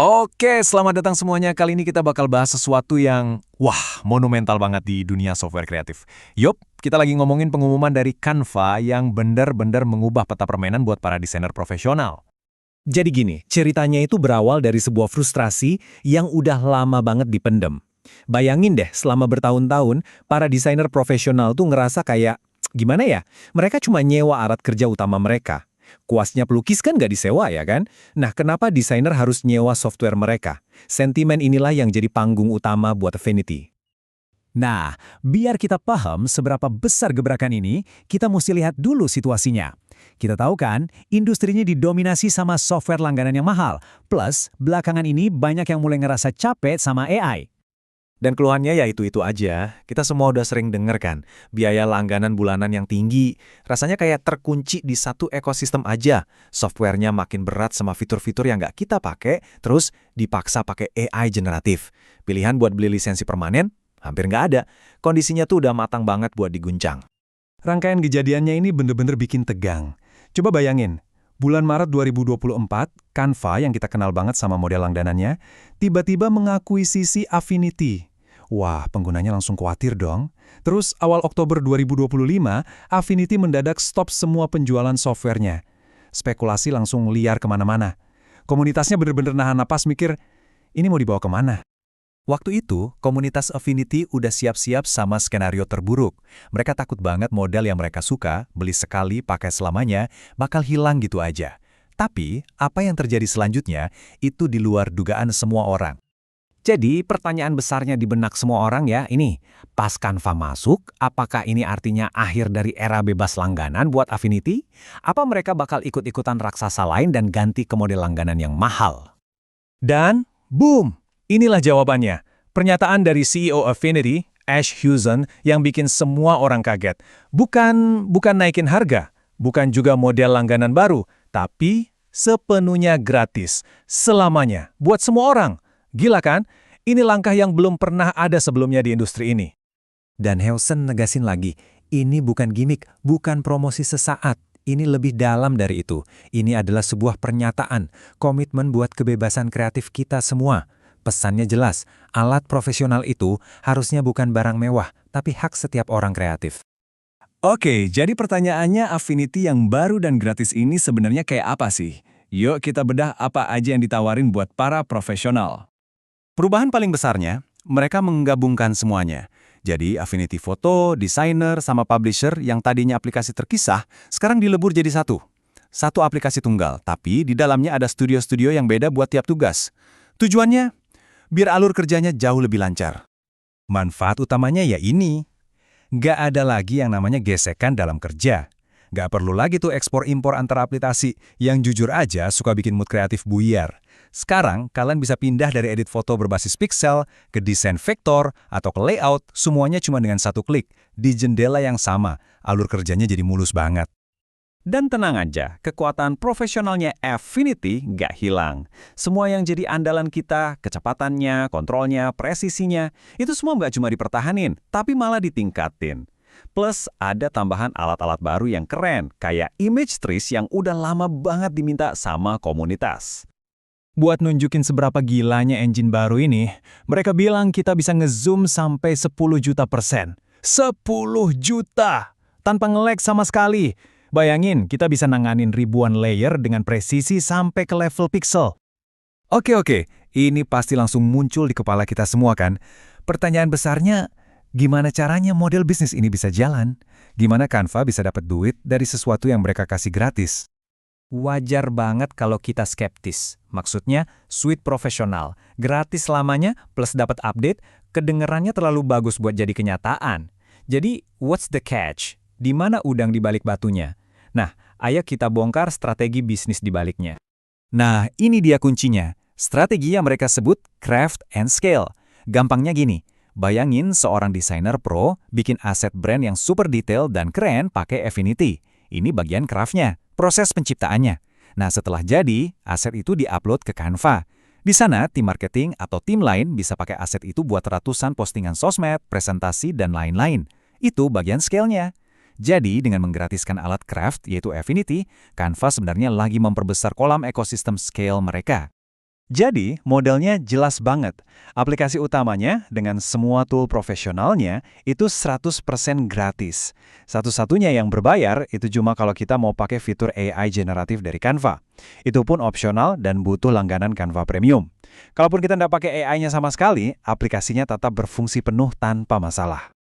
Oke, selamat datang semuanya. Kali ini kita bakal bahas sesuatu yang, monumental banget di dunia software kreatif. Yup, kita lagi ngomongin pengumuman dari Canva yang bener-bener mengubah peta permainan buat para desainer profesional. Jadi gini, ceritanya itu berawal dari sebuah frustrasi yang udah lama banget dipendem. Bayangin deh, selama bertahun-tahun, para desainer profesional tuh ngerasa kayak, gimana ya, mereka cuma nyewa alat kerja utama mereka. Kuasnya pelukis kan nggak disewa ya kan? Nah, kenapa desainer harus nyewa software mereka? Sentimen inilah yang jadi panggung utama buat Affinity. Nah, biar kita paham seberapa besar gebrakan ini, kita mesti lihat dulu situasinya. Kita tahu kan, industrinya didominasi sama software langganan yang mahal. Plus, belakangan ini banyak yang mulai ngerasa capek sama AI. Dan keluhannya ya itu-itu aja. Kita semua udah sering denger kan, biaya langganan bulanan yang tinggi. Rasanya kayak terkunci di satu ekosistem aja. Softwarenya makin berat sama fitur-fitur yang nggak kita pakai, terus dipaksa pakai AI generatif. Pilihan buat beli lisensi permanen? Hampir nggak ada. Kondisinya tuh udah matang banget buat diguncang. Rangkaian kejadiannya ini bener-bener bikin tegang. Coba bayangin, bulan Maret 2024, Canva yang kita kenal banget sama model langganannya, tiba-tiba mengakuisisi Affinity. Wah, penggunanya langsung khawatir dong. Terus awal Oktober 2025, Affinity mendadak stop semua penjualan softwarenya. Spekulasi langsung liar kemana-mana. Komunitasnya bener-bener nahan napas mikir, ini mau dibawa kemana? Waktu itu, komunitas Affinity udah siap-siap sama skenario terburuk. Mereka takut banget model yang mereka suka, beli sekali, pakai selamanya, bakal hilang gitu aja. Tapi, apa yang terjadi selanjutnya, itu di luar dugaan semua orang. Jadi, pertanyaan besarnya di benak semua orang ya, ini, pas Canva masuk, apakah ini artinya akhir dari era bebas langganan buat Affinity? Apa mereka bakal ikut-ikutan raksasa lain dan ganti ke model langganan yang mahal? Dan, boom! Inilah jawabannya. Pernyataan dari CEO Affinity, Ash Hewson, yang bikin semua orang kaget. Bukan naikin harga, bukan juga model langganan baru, tapi sepenuhnya gratis, selamanya, buat semua orang. Gila kan? Ini langkah yang belum pernah ada sebelumnya di industri ini. Dan Hewson negasin lagi, ini bukan gimmick, bukan promosi sesaat. Ini lebih dalam dari itu. Ini adalah sebuah pernyataan, komitmen buat kebebasan kreatif kita semua. Pesannya jelas, alat profesional itu harusnya bukan barang mewah, tapi hak setiap orang kreatif. Oke, jadi pertanyaannya Affinity yang baru dan gratis ini sebenarnya kayak apa sih? Yuk kita bedah apa aja yang ditawarin buat para profesional. Perubahan paling besarnya, mereka menggabungkan semuanya. Jadi Affinity Photo, Designer, sama Publisher yang tadinya aplikasi terpisah, sekarang dilebur jadi satu. Satu aplikasi tunggal, tapi di dalamnya ada studio-studio yang beda buat tiap tugas. Tujuannya? Biar alur kerjanya jauh lebih lancar. Manfaat utamanya ya ini. Nggak ada lagi yang namanya gesekan dalam kerja. Nggak perlu lagi tuh ekspor-impor antar aplikasi yang jujur aja suka bikin mood kreatif buyar. Sekarang, kalian bisa pindah dari edit foto berbasis pixel ke desain vektor atau ke layout, semuanya cuma dengan satu klik. Di jendela yang sama, alur kerjanya jadi mulus banget. Dan tenang aja, kekuatan profesionalnya Affinity nggak hilang. Semua yang jadi andalan kita, kecepatannya, kontrolnya, presisinya, itu semua nggak cuma dipertahanin, tapi malah ditingkatin. Plus, ada tambahan alat-alat baru yang keren, kayak Image Trees yang udah lama banget diminta sama komunitas. Buat nunjukin seberapa gilanya engine baru ini, mereka bilang kita bisa ngezoom sampai 10 juta %. 10 juta! Tanpa nge-lag sama sekali. Bayangin, kita bisa nanganin ribuan layer dengan presisi sampai ke level pixel. Oke, ini pasti langsung muncul di kepala kita semua kan? Pertanyaan besarnya, gimana caranya model bisnis ini bisa jalan? Gimana Canva bisa dapat duit dari sesuatu yang mereka kasih gratis? Wajar banget kalau kita skeptis. Maksudnya, suite profesional, gratis selamanya plus dapat update, kedengerannya terlalu bagus buat jadi kenyataan. Jadi, what's the catch? Di mana udang di balik batunya? Nah, ayo kita bongkar strategi bisnis di baliknya. Nah, ini dia kuncinya. Strategi yang mereka sebut craft and scale. Gampangnya gini, bayangin seorang desainer pro bikin aset brand yang super detail dan keren pakai Affinity. Ini bagian craftnya, proses penciptaannya. Nah, setelah jadi, aset itu diupload ke Canva. Di sana, tim marketing atau tim lain bisa pakai aset itu buat ratusan postingan sosmed, presentasi, dan lain-lain. Itu bagian scale-nya. Jadi, dengan menggratiskan alat craft, yaitu Affinity, Canva sebenarnya lagi memperbesar kolam ekosistem scale mereka. Jadi, modelnya jelas banget. Aplikasi utamanya dengan semua tool profesionalnya itu 100% gratis. Satu-satunya yang berbayar itu cuma kalau kita mau pakai fitur AI generatif dari Canva. Itu pun opsional dan butuh langganan Canva Premium. Kalaupun kita nggak pakai AI-nya sama sekali, aplikasinya tetap berfungsi penuh tanpa masalah.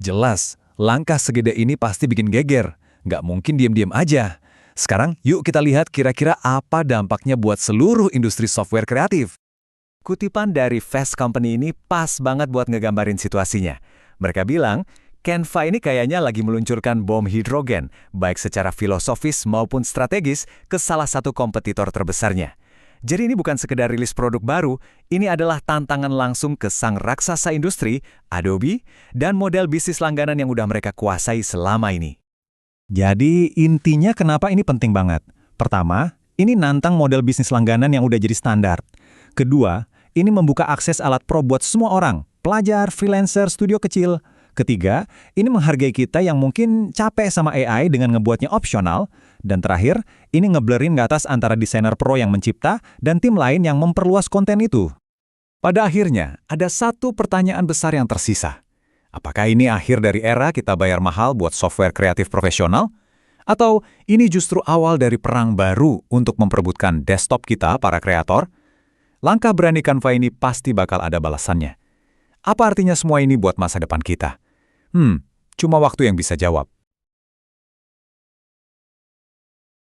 Jelas, langkah segede ini pasti bikin geger. Nggak mungkin diam-diam aja. Sekarang, yuk kita lihat kira-kira apa dampaknya buat seluruh industri software kreatif. Kutipan dari Fast Company ini pas banget buat ngegambarin situasinya. Mereka bilang, Canva ini kayaknya lagi meluncurkan bom hidrogen, baik secara filosofis maupun strategis, ke salah satu kompetitor terbesarnya. Jadi ini bukan sekedar rilis produk baru, ini adalah tantangan langsung ke sang raksasa industri, Adobe, dan model bisnis langganan yang udah mereka kuasai selama ini. Jadi intinya kenapa ini penting banget? Pertama, ini nantang model bisnis langganan yang udah jadi standar. Kedua, ini membuka akses alat pro buat semua orang, pelajar, freelancer, studio kecil. Ketiga, ini menghargai kita yang mungkin capek sama AI dengan ngebuatnya opsional. Dan terakhir, ini ngeblerin batas antara desainer pro yang mencipta dan tim lain yang memperluas konten itu. Pada akhirnya, ada satu pertanyaan besar yang tersisa. Apakah ini akhir dari era kita bayar mahal buat software kreatif profesional? Atau ini justru awal dari perang baru untuk memperebutkan desktop kita, para kreator? Langkah berani Canva ini pasti bakal ada balasannya. Apa artinya semua ini buat masa depan kita? Cuma waktu yang bisa jawab.